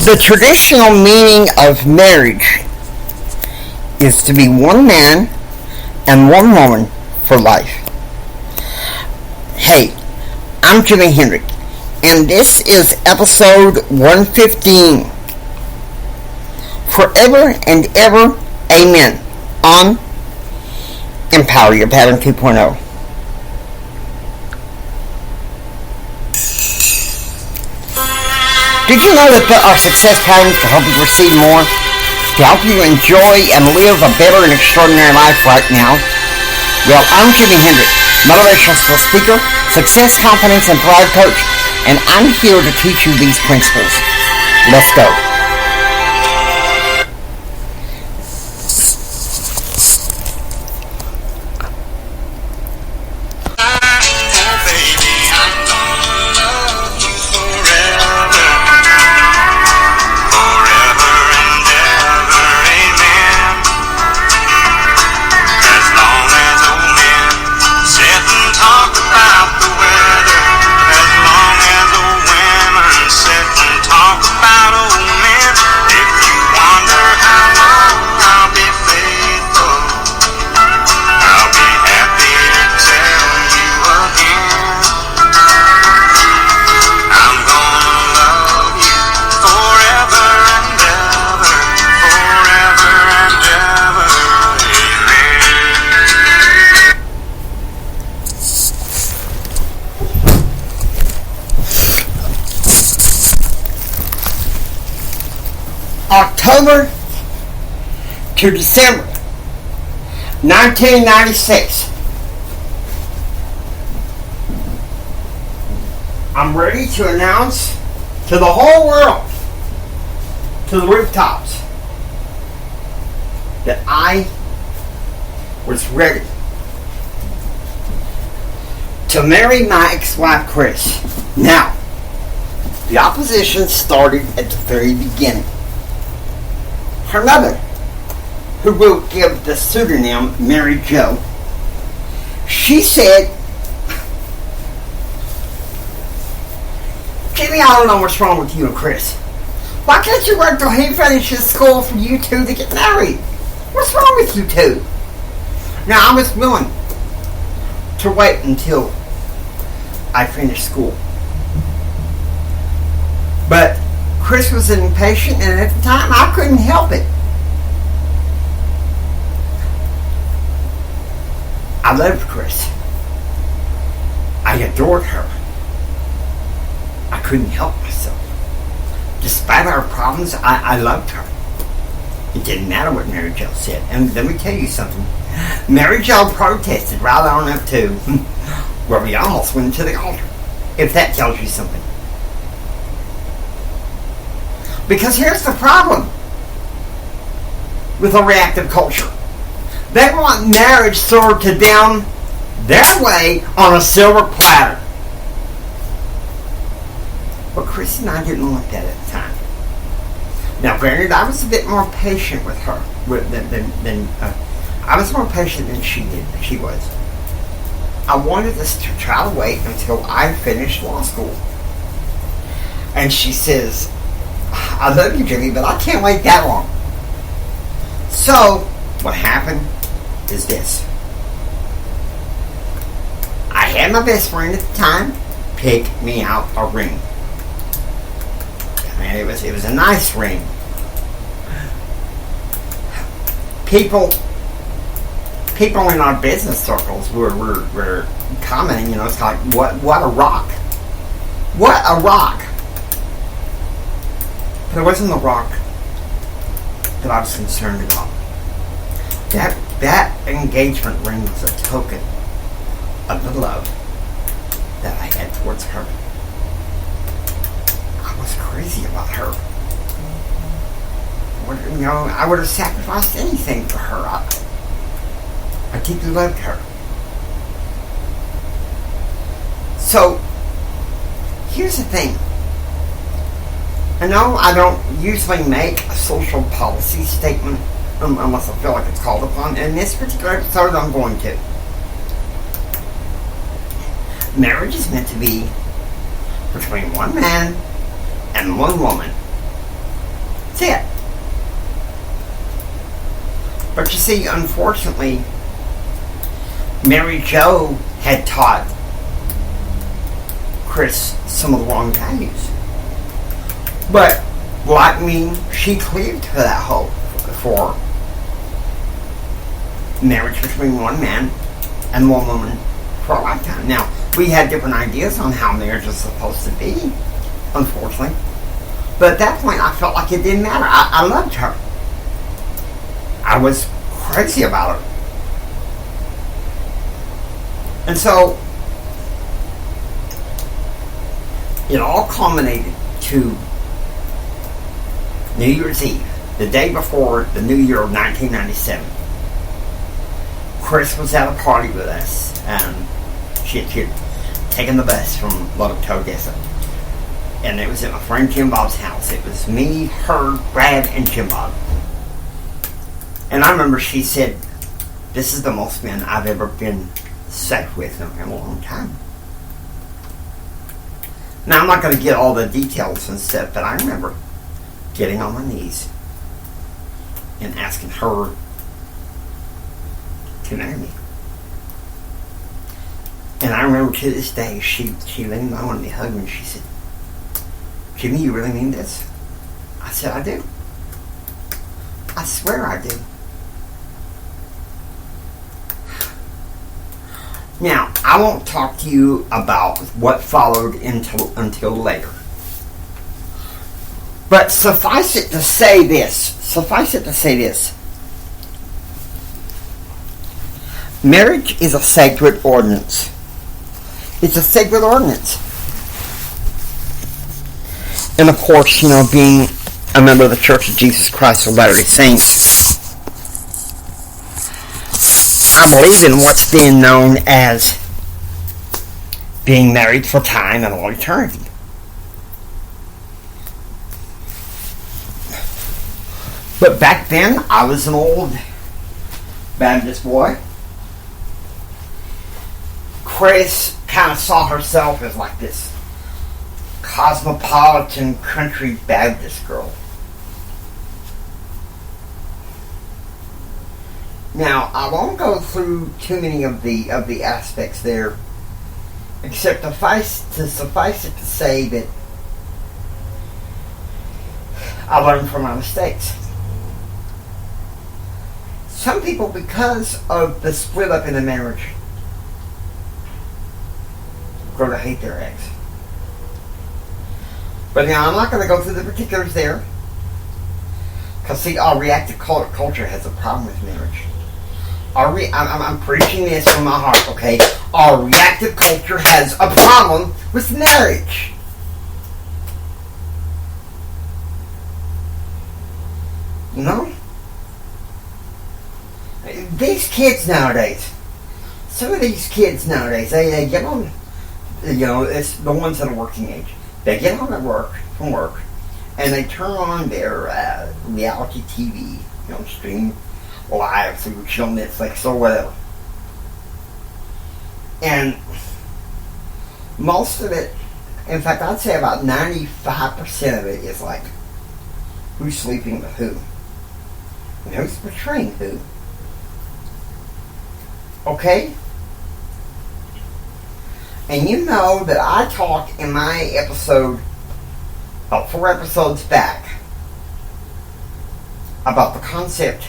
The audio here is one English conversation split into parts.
The traditional meaning of marriage is to be one man and one woman for life. Hey, I'm Jimi Hendrix, and this is episode 115. Forever and ever, amen. On Empower Your Pattern 2.0. Did you know that there are success patterns to help you receive more? To help you enjoy and live a better and extraordinary life right now? Well, I'm Jimi Hendrix, motivational speaker, success, confidence, and thrive coach, and I'm here to teach you these principles. Let's go. October to December 1996. I'm ready to announce to the whole world, to the rooftops, that I was ready to marry my ex-wife, Kris. Now, the opposition started at the very beginning. Her mother, who will give the pseudonym Mary Jo, she said, Jimmy, I don't know what's wrong with you and Kris. Why can't you wait till he finishes school for you two to get married? What's wrong with you two? Now, I was willing to wait until I finished school. But Kris was impatient, and at the time, I couldn't help it. I loved Kris. I adored her. I couldn't help myself. Despite our problems, I loved her. It didn't matter what Mary Jo said. And let me tell you something. Mary Jo protested right on up to where we almost went to the altar. If that tells you something. Because here's the problem with a reactive culture. They want marriage served to them their way on a silver platter. But Kris and I didn't want that at the time. Now, granted, I was a bit more patient with her I was more patient than she was. I wanted us to try to wait until I finished law school. And she says, I love you, Jimmy, but I can't wait that long. So, what happened is this. I had my best friend at the time pick me out a ring. And it was a nice ring. People in our business circles were commenting, it's like, what a rock. What a rock. But it wasn't the rock that I was concerned about. That engagement ring was a token of the love that I had towards her. I was crazy about her. I would have sacrificed anything for her. I deeply loved her. So, here's the thing. I know I don't usually make a social policy statement unless I feel like it's called upon. In this particular episode, I'm going to. Marriage is meant to be between one man and one woman That's it. But you see, unfortunately, Mary Jo had taught Kris some of the wrong values. But, like me, she cleaved to that hope for marriage between one man and one woman for a lifetime. Now, we had different ideas on how marriage was supposed to be, unfortunately. But at that point, I felt like it didn't matter. I loved her. I was crazy about her. And so, it all culminated to New Year's Eve, the day before the New Year of 1997. Kris was at a party with us, and she had taken the bus from Lubbock to Odessa. And it was at my friend Jim Bob's house. It was me, her, Brad, and Jim Bob. And I remember she said, "This is the most men I've ever been safe with in a long time." Now, I'm not going to get all the details and stuff, but I remember getting on my knees and asking her to marry me. And I remember to this day, she leaned on me, hugged me, and she said, "Jimmy, you really mean this?" I said, "I do. I swear I do." Now, I won't talk to you about what followed until later. But suffice it to say this. Marriage is a sacred ordinance. It's a sacred ordinance. And of course, being a member of the Church of Jesus Christ of Latter-day Saints, I believe in what's being known as being married for time and all eternity. But back then, I was an old Baptist boy. Kris kind of saw herself as like this cosmopolitan country Baptist girl. Now, I won't go through too many of the aspects there, except suffice it to say that I learned from my mistakes. Some people, because of the split up in the marriage, grow to hate their ex. But now, I'm not going to go through the particulars there, because see, our reactive culture has a problem with marriage. I'm preaching this from my heart, okay? Our reactive culture has a problem with marriage. These kids nowadays, some of these kids nowadays, they get on, it's the ones that are working age. They get on from work, and they turn on their reality TV, stream live through Netflix or whatever. And most of it, in fact, I'd say about 95% of it is like, who's sleeping with who? And who's betraying who? Okay? And you know that I talked in my episode, about 4 episodes back, about the concept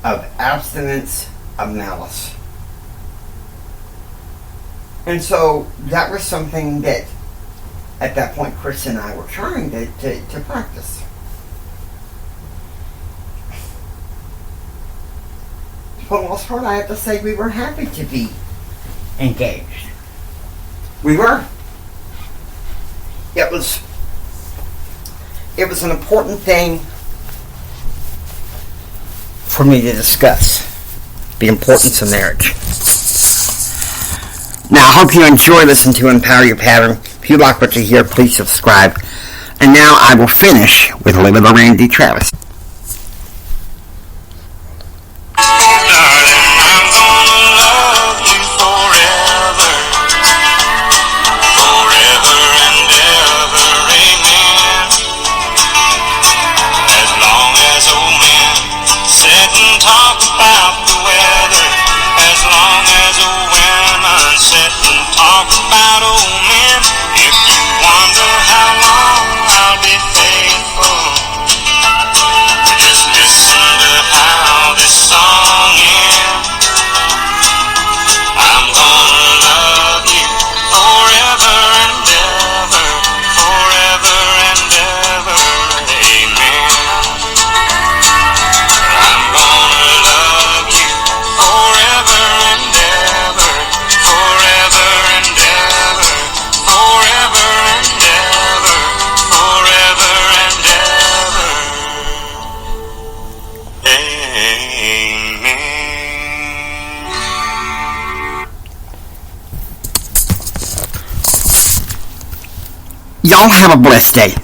of abstinence of malice. And so that was something that at that point Kris and I were trying to practice. For the most part, I have to say we were happy to be engaged. We were. It was an important thing for me to discuss, the importance of marriage. Now, I hope you enjoy listening to Empower Your Pattern. If you like what you hear, please subscribe. And now I will finish with a little bit of Randy Travis. Y'all have a blessed day.